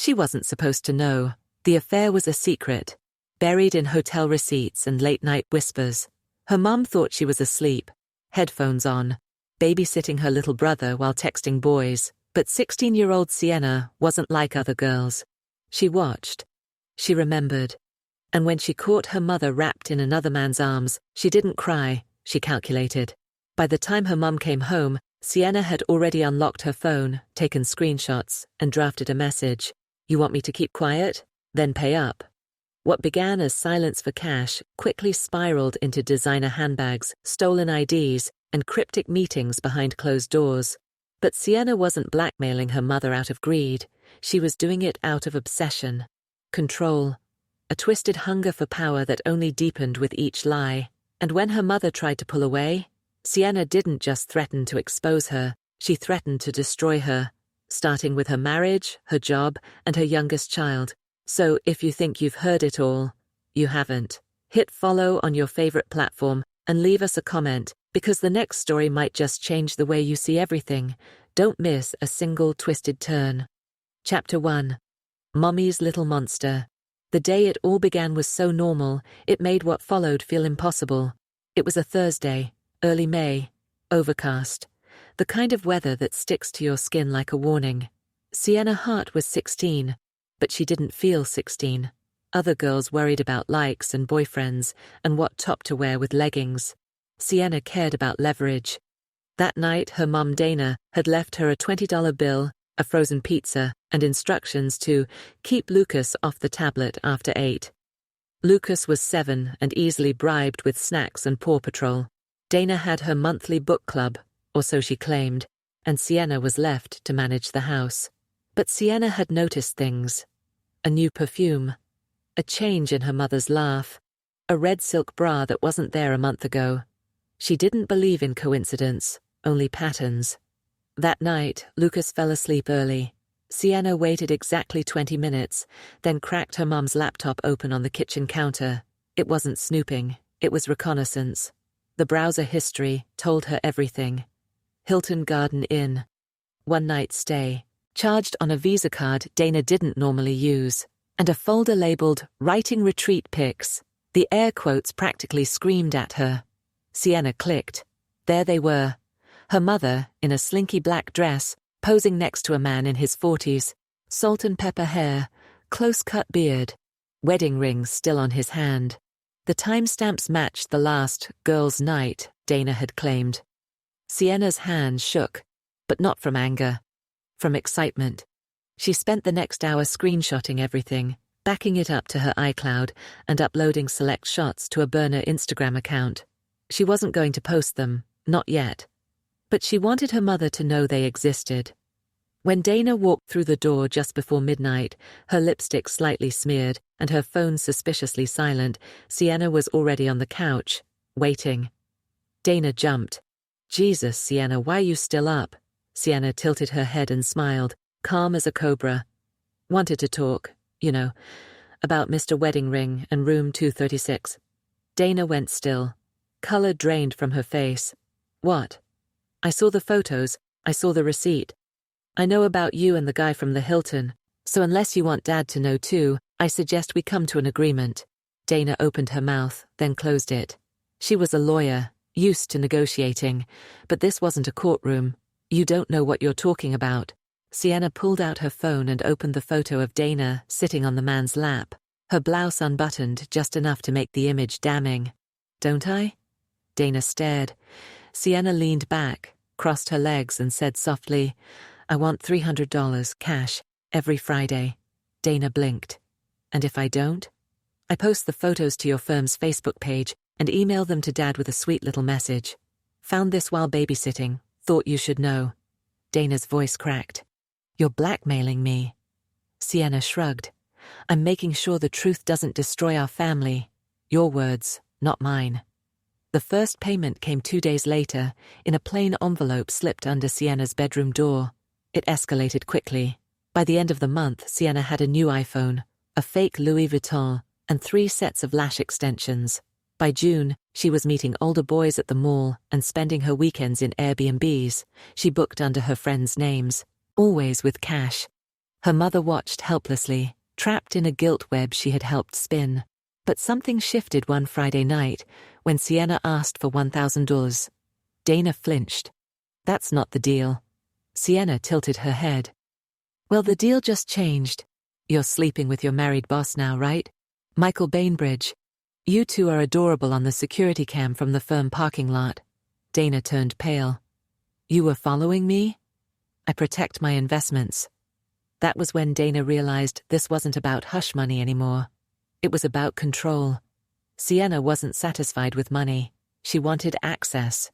She wasn't supposed to know. The affair was a secret, buried in hotel receipts and late-night whispers. Her mum thought she was asleep, headphones on, babysitting her little brother while texting boys, but 16-year-old Sienna wasn't like other girls. She watched. She remembered. And when she caught her mother wrapped in another man's arms, she didn't cry, she calculated. By the time her mum came home, Sienna had already unlocked her phone, taken screenshots, and drafted a message. "You want me to keep quiet? Then pay up." What began as silence for cash quickly spiraled into designer handbags, stolen IDs, and cryptic meetings behind closed doors. But Sienna wasn't blackmailing her mother out of greed. She was doing it out of obsession. Control. A twisted hunger for power that only deepened with each lie. And when her mother tried to pull away, Sienna didn't just threaten to expose her, she threatened to destroy her, starting with her marriage, her job, and her youngest child. So if you think you've heard it all, you haven't. Hit follow on your favorite platform and leave us a comment, because the next story might just change the way you see everything. Don't miss a single twisted turn. Chapter 1. Mommy's Little Monster. The day it all began was so normal, it made what followed feel impossible. It was a Thursday, early May, overcast. The kind of weather that sticks to your skin like a warning. Sienna Hart was 16, but she didn't feel 16. Other girls worried about likes and boyfriends and what top to wear with leggings. Sienna cared about leverage. That night, her mum Dana had left her a $20 bill, a frozen pizza, and instructions to keep Lucas off the tablet after 8. Lucas was 7 and easily bribed with snacks and Paw Patrol. Dana had her monthly book club, or so she claimed, and Sienna was left to manage the house. But Sienna had noticed things. A new perfume. A change in her mother's laugh. A red silk bra that wasn't there a month ago. She didn't believe in coincidence, only patterns. That night, Lucas fell asleep early. Sienna waited exactly 20 minutes, then cracked her mum's laptop open on the kitchen counter. It wasn't snooping, it was reconnaissance. The browser history told her everything. Hilton Garden Inn. One night stay. Charged on a Visa card Dana didn't normally use. And a folder labeled Writing Retreat Pics. The air quotes practically screamed at her. Sienna clicked. There they were. Her mother, in a slinky black dress, posing next to a man in his 40s. Salt and pepper hair, close-cut beard. Wedding ring still on his hand. The timestamps matched the last girls' night, Dana had claimed. Sienna's hand shook, but not from anger. From excitement. She spent the next hour screenshotting everything, backing it up to her iCloud, and uploading select shots to a burner Instagram account. She wasn't going to post them, not yet. But she wanted her mother to know they existed. When Dana walked through the door just before midnight, her lipstick slightly smeared and her phone suspiciously silent, Sienna was already on the couch, waiting. Dana jumped. "Jesus, Sienna, why are you still up?" Sienna tilted her head and smiled, calm as a cobra. "Wanted to talk, about Mr. Wedding Ring and room 236. Dana went still. Color drained from her face. "What?" "I saw the photos, I saw the receipt. I know about you and the guy from the Hilton, so unless you want Dad to know too, I suggest we come to an agreement." Dana opened her mouth, then closed it. She was a lawyer, used to negotiating, but this wasn't a courtroom. "You don't know what you're talking about." Sienna pulled out her phone and opened the photo of Dana sitting on the man's lap, her blouse unbuttoned just enough to make the image damning. "Don't I?" Dana stared. Sienna leaned back, crossed her legs and said softly, "I want $300 cash, every Friday." Dana blinked. "And if I don't?" "I post the photos to your firm's Facebook page and email them to Dad with a sweet little message. Found this while babysitting, thought you should know." Dana's voice cracked. "You're blackmailing me." Sienna shrugged. "I'm making sure the truth doesn't destroy our family. Your words, not mine." The first payment came 2 days later, in a plain envelope slipped under Sienna's bedroom door. It escalated quickly. By the end of the month, Sienna had a new iPhone, a fake Louis Vuitton, and 3 sets of lash extensions. By June, she was meeting older boys at the mall and spending her weekends in Airbnbs. She booked under her friends' names, always with cash. Her mother watched helplessly, trapped in a guilt web she had helped spin. But something shifted one Friday night when Sienna asked for $1,000. Dana flinched. "That's not the deal." Sienna tilted her head. "Well, the deal just changed. You're sleeping with your married boss now, right? Michael Bainbridge. You two are adorable on the security cam from the firm parking lot." Dana turned pale. "You were following me?" "I protect my investments." That was when Dana realized this wasn't about hush money anymore. It was about control. Sienna wasn't satisfied with money. She wanted access.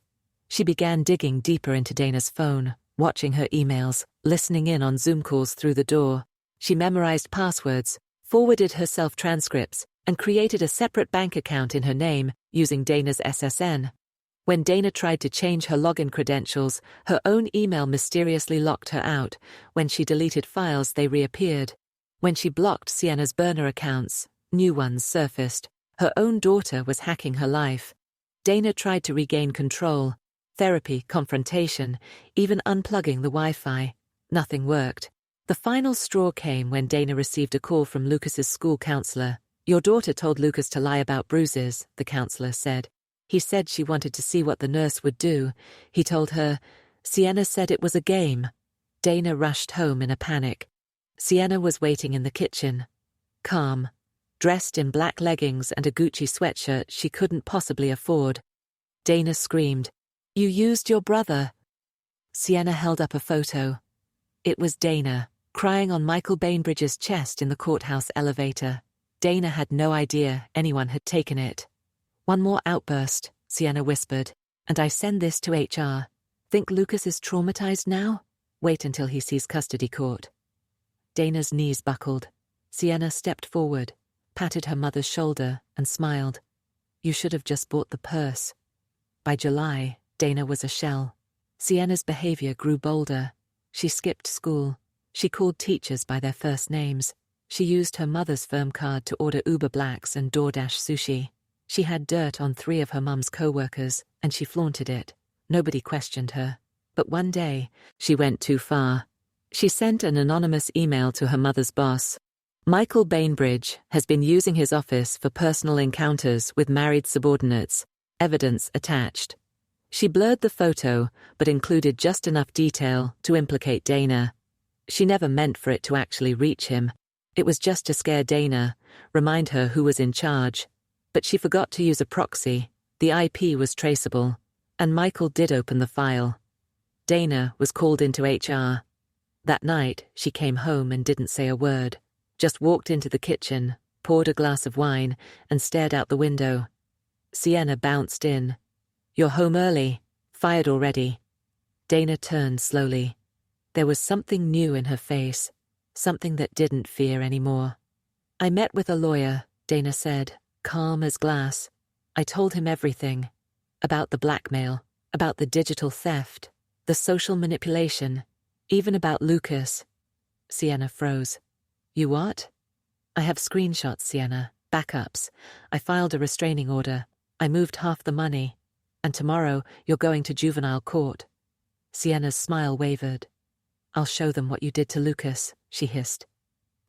She began digging deeper into Dana's phone, watching her emails, listening in on Zoom calls through the door. She memorized passwords, forwarded herself transcripts, and created a separate bank account in her name using Dana's SSN. When Dana tried to change her login credentials, her own email mysteriously locked her out. When she deleted files, they reappeared. When she blocked Sienna's burner accounts, new ones surfaced. Her own daughter was hacking her life. Dana tried to regain control. Therapy, confrontation, even unplugging the Wi-Fi. Nothing worked. The final straw came when Dana received a call from Lucas's school counselor. "Your daughter told Lucas to lie about bruises," the counselor said. "He said she wanted to see what the nurse would do. He told her." Sienna said it was a game. Dana rushed home in a panic. Sienna was waiting in the kitchen. Calm. Dressed in black leggings and a Gucci sweatshirt she couldn't possibly afford. Dana screamed, "You used your brother." Sienna held up a photo. It was Dana, crying on Michael Bainbridge's chest in the courthouse elevator. Dana had no idea anyone had taken it. "One more outburst," Sienna whispered, "and I send this to HR. Think Lucas is traumatized now? Wait until he sees custody court." Dana's knees buckled. Sienna stepped forward, patted her mother's shoulder, and smiled. "You should have just bought the purse." By July, Dana was a shell. Sienna's behavior grew bolder. She skipped school. She called teachers by their first names. She used her mother's firm card to order Uber Blacks and DoorDash sushi. She had dirt on 3 of her mum's co-workers, and she flaunted it. Nobody questioned her. But one day, she went too far. She sent an anonymous email to her mother's boss. "Michael Bainbridge has been using his office for personal encounters with married subordinates. Evidence attached." She blurred the photo, but included just enough detail to implicate Dana. She never meant for it to actually reach him. It was just to scare Dana, remind her who was in charge. But she forgot to use a proxy. The IP was traceable, and Michael did open the file. Dana was called into HR. That night, she came home and didn't say a word. Just walked into the kitchen, poured a glass of wine, and stared out the window. Sienna bounced in. "You're home early. Fired already." Dana turned slowly. There was something new in her face, something that didn't fear anymore. "I met with a lawyer," Dana said, calm as glass. "I told him everything. About the blackmail, about the digital theft, the social manipulation, even about Lucas." Sienna froze. "You what?" "I have screenshots, Sienna, backups. I filed a restraining order. I moved half the money. And tomorrow you're going to juvenile court." Sienna's smile wavered. "I'll show them what you did to Lucas," she hissed.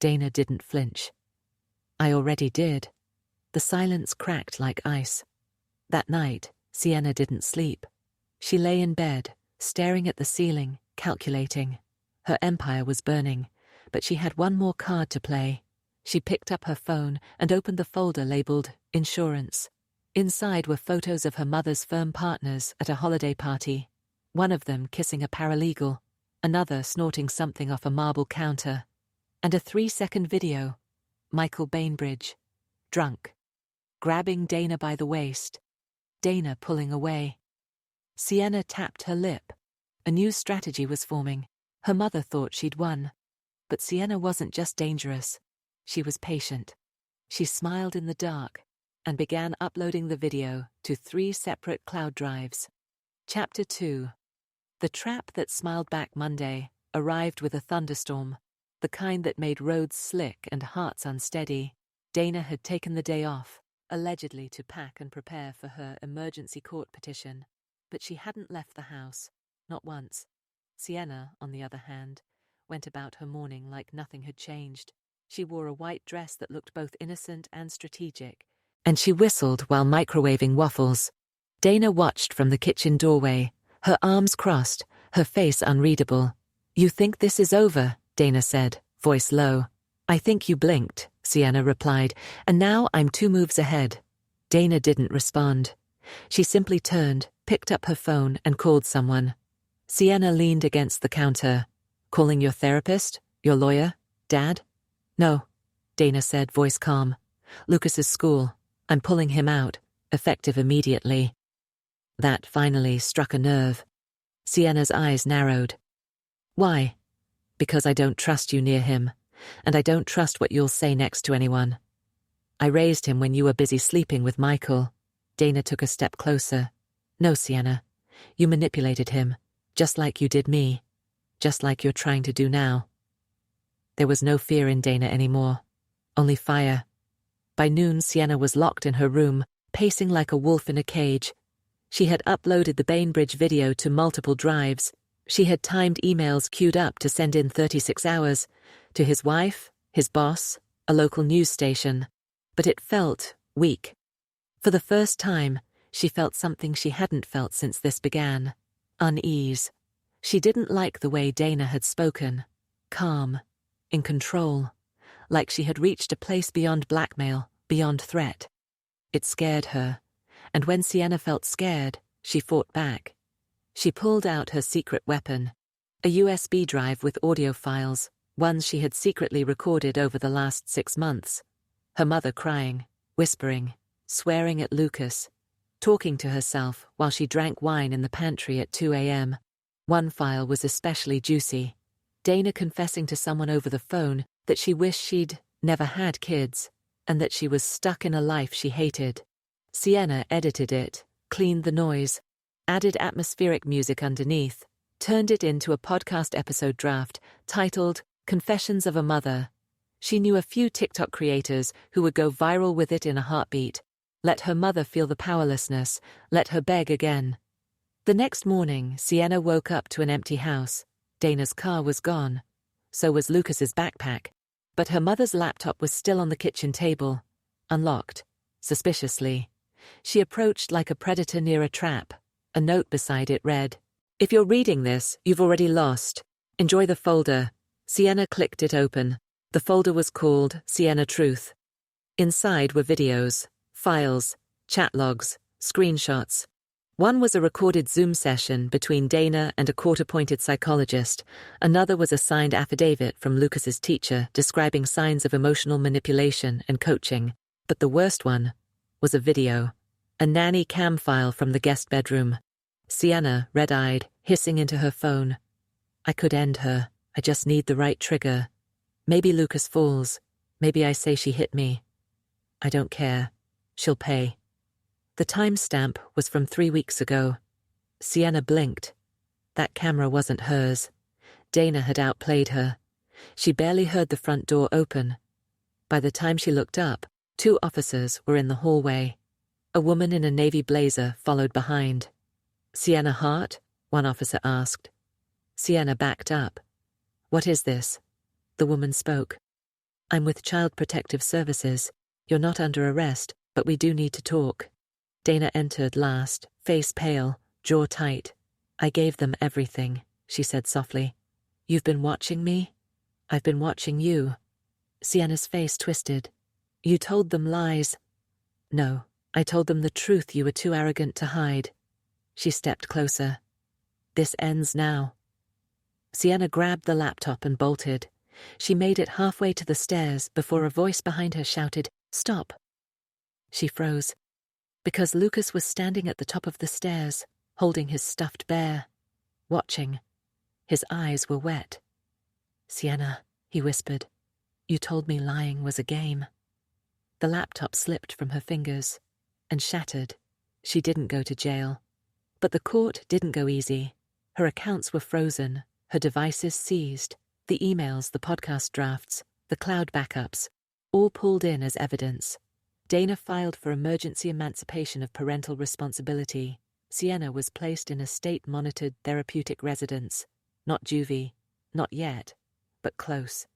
Dana didn't flinch. "I already did." The silence cracked like ice. That night, Sienna didn't sleep. She lay in bed, staring at the ceiling, calculating. Her empire was burning, but she had one more card to play. She picked up her phone and opened the folder labeled Insurance. Inside were photos of her mother's firm partners at a holiday party. One of them kissing a paralegal, another snorting something off a marble counter, and a 3-second video. Michael Bainbridge, drunk, grabbing Dana by the waist. Dana pulling away. Sienna tapped her lip. A new strategy was forming. Her mother thought she'd won. But Sienna wasn't just dangerous. She was patient. She smiled in the dark and began uploading the video to 3 separate cloud drives. Chapter 2. The trap that smiled back Monday arrived with a thunderstorm, the kind that made roads slick and hearts unsteady. Dana had taken the day off, allegedly to pack and prepare for her emergency court petition, but she hadn't left the house, not once. Sienna, on the other hand, went about her morning like nothing had changed. She wore a white dress that looked both innocent and strategic, and she whistled while microwaving waffles. Dana watched from the kitchen doorway, her arms crossed, her face unreadable. "You think this is over?" Dana said, voice low. "I think you blinked," Sienna replied, "and now I'm 2 moves ahead." Dana didn't respond. She simply turned, picked up her phone, and called someone. Sienna leaned against the counter. "Calling your therapist? Your lawyer? Dad?" "No," Dana said, voice calm. "Lucas's school. I'm pulling him out, effective immediately." That finally struck a nerve. Sienna's eyes narrowed. "Why?" "Because I don't trust you near him, and I don't trust what you'll say next to anyone. I raised him when you were busy sleeping with Michael." Dana took a step closer. "No, Sienna. You manipulated him, just like you did me, just like you're trying to do now." There was no fear in Dana anymore, only fire. By noon, Sienna was locked in her room, pacing like a wolf in a cage. She had uploaded the Bainbridge video to multiple drives. She had timed emails queued up to send in 36 hours, to his wife, his boss, a local news station. But it felt weak. For the first time, she felt something she hadn't felt since this began: unease. She didn't like the way Dana had spoken. Calm, in control, like she had reached a place beyond blackmail, beyond threat. It scared her, and when Sienna felt scared, she fought back. She pulled out her secret weapon, a USB drive with audio files, ones she had secretly recorded over the last 6 months. Her mother crying, whispering, swearing at Lucas, talking to herself while she drank wine in the pantry at 2 a.m. One file was especially juicy. Dana confessing to someone over the phone that she wished she'd never had kids, and that she was stuck in a life she hated. Sienna edited it, cleaned the noise, added atmospheric music underneath, turned it into a podcast episode draft titled Confessions of a Mother. She knew a few TikTok creators who would go viral with it in a heartbeat. Let her mother feel the powerlessness, let her beg again. The next morning, Sienna woke up to an empty house. Dana's car was gone. So was Lucas's backpack. But her mother's laptop was still on the kitchen table, unlocked, suspiciously. She approached like a predator near a trap. A note beside it read, "If you're reading this, you've already lost. Enjoy the folder." Sienna clicked it open. The folder was called Sienna Truth. Inside were videos, files, chat logs, screenshots. One was a recorded Zoom session between Dana and a court-appointed psychologist. Another was a signed affidavit from Lucas's teacher describing signs of emotional manipulation and coaching. But the worst one was a video, a nanny cam file from the guest bedroom. Sienna, red-eyed, hissing into her phone. "I could end her. I just need the right trigger. Maybe Lucas falls. Maybe I say she hit me. I don't care. She'll pay." The timestamp was from 3 weeks ago. Sienna blinked. That camera wasn't hers. Dana had outplayed her. She barely heard the front door open. By the time she looked up, 2 officers were in the hallway. A woman in a navy blazer followed behind. "Sienna Hart?" one officer asked. Sienna backed up. "What is this?" The woman spoke. "I'm with Child Protective Services. You're not under arrest, but we do need to talk." Dana entered last, face pale, jaw tight. "I gave them everything," she said softly. "You've been watching me? I've been watching you." Sienna's face twisted. "You told them lies." "No, I told them the truth you were too arrogant to hide." She stepped closer. "This ends now." Sienna grabbed the laptop and bolted. She made it halfway to the stairs before a voice behind her shouted, "Stop." She froze, because Lucas was standing at the top of the stairs, holding his stuffed bear, watching. His eyes were wet. "Sienna," he whispered, "you told me lying was a game." The laptop slipped from her fingers and shattered. She didn't go to jail. But the court didn't go easy. Her accounts were frozen, her devices seized, the emails, the podcast drafts, the cloud backups, all pulled in as evidence. Dana filed for emergency emancipation of parental responsibility. Sienna was placed in a state-monitored therapeutic residence. Not juvie, not yet, but close.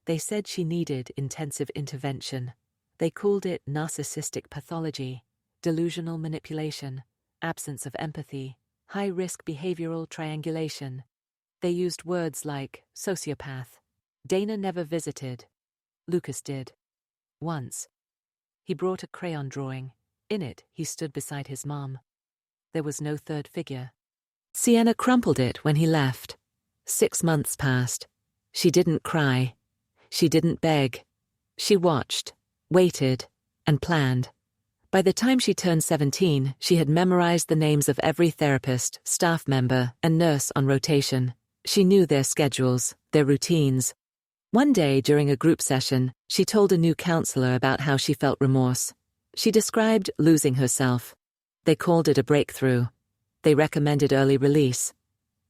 They said she needed intensive intervention. They called it narcissistic pathology, delusional manipulation, absence of empathy, high-risk behavioral triangulation. They used words like sociopath. Dana never visited. Lucas did. Once. He brought a crayon drawing. In it, he stood beside his mom. There was no third figure. Sienna crumpled it when he left. 6 months passed. She didn't cry. She didn't beg. She watched, waited, and planned. By the time she turned 17, she had memorized the names of every therapist, staff member, and nurse on rotation. She knew their schedules, their routines. One day during a group session, she told a new counselor about how she felt remorse. She described losing herself. They called it a breakthrough. They recommended early release.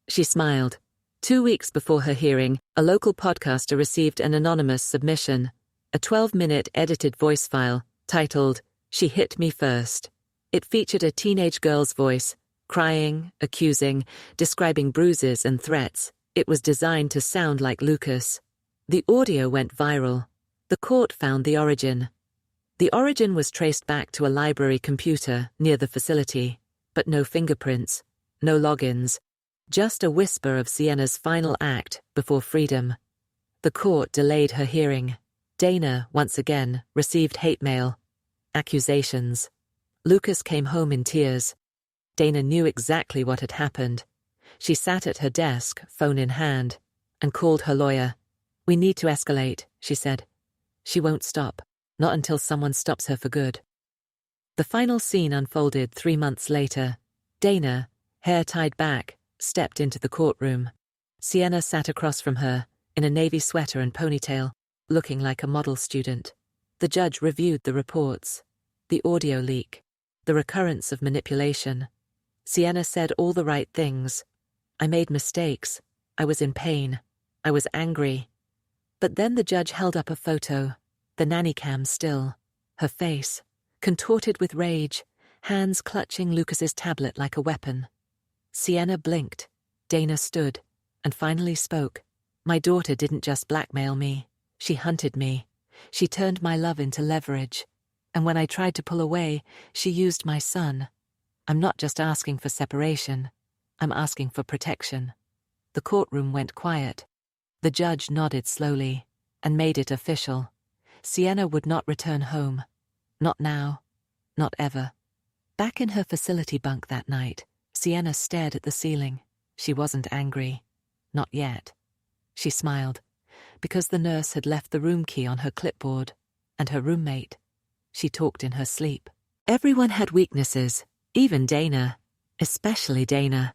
She smiled. 2 weeks before her hearing, a local podcaster received an anonymous submission, a 12-minute edited voice file titled, "She Hit Me First." It featured a teenage girl's voice, crying, accusing, describing bruises and threats. It was designed to sound like Lucas. The audio went viral. The court found the origin. The origin was traced back to a library computer near the facility, but no fingerprints, no logins, just a whisper of Sienna's final act before freedom. The court delayed her hearing. Dana, once again, received hate mail, accusations. Lucas came home in tears. Dana knew exactly what had happened. She sat at her desk, phone in hand, and called her lawyer. "We need to escalate," she said. "She won't stop, not until someone stops her for good." The final scene unfolded 3 months later. Dana, hair tied back, stepped into the courtroom. Sienna sat across from her, in a navy sweater and ponytail, looking like a model student. The judge reviewed the reports, the audio leak, the recurrence of manipulation. Sienna said all the right things. "I made mistakes. I was in pain. I was angry." But then the judge held up a photo, the nanny cam still, her face, contorted with rage, hands clutching Lucas's tablet like a weapon. Sienna blinked. Dana stood, and finally spoke. "My daughter didn't just blackmail me. She hunted me. She turned my love into leverage. And when I tried to pull away, she used my son. I'm not just asking for separation. I'm asking for protection." The courtroom went quiet. The judge nodded slowly and made it official. Sienna would not return home. Not now. Not ever. Back in her facility bunk that night, Sienna stared at the ceiling. She wasn't angry. Not yet. She smiled, because the nurse had left the room key on her clipboard, and her roommate. She talked in her sleep. Everyone had weaknesses, even Dana, especially Dana.